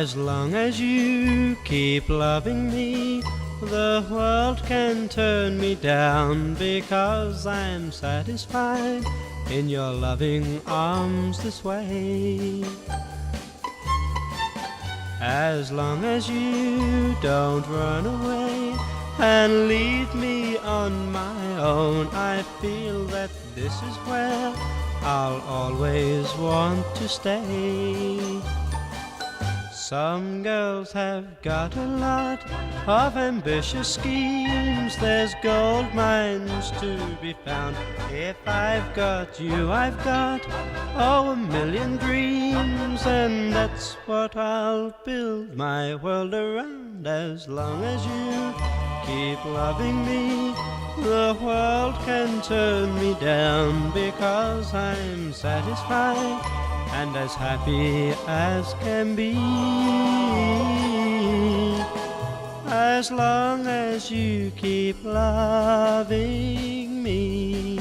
As long as you keep loving me, the world can turn me down, because I'm satisfied in your loving arms this way. As long as you don't run away and leave me on my own, I feel that this is where I'll always want to stay. Some girls have got a lot of ambitious schemes. There's gold mines to be found. If I've got you, I've got, oh, 1,000,000 dreams. And that's what I'll build my world around. As long as you keep loving me, the world can turn me down, because I'm satisfied and as happy as can be. As long as you keep loving me.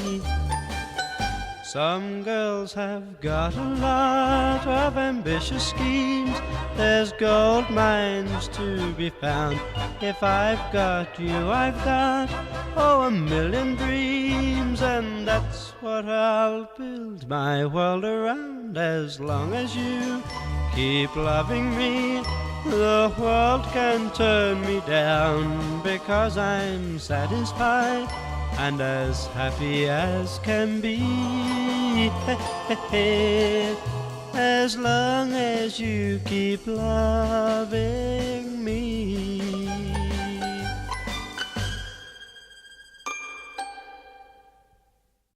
Some girls have got a lot of ambitious schemes. There's gold mines to be found. If I've got you, I've got, oh, 1,000,000 dreams. And that's what I'll build my world around. As long as you keep loving me, the world can turn me down, because I'm satisfied and as happy as can be. As long as you keep loving me.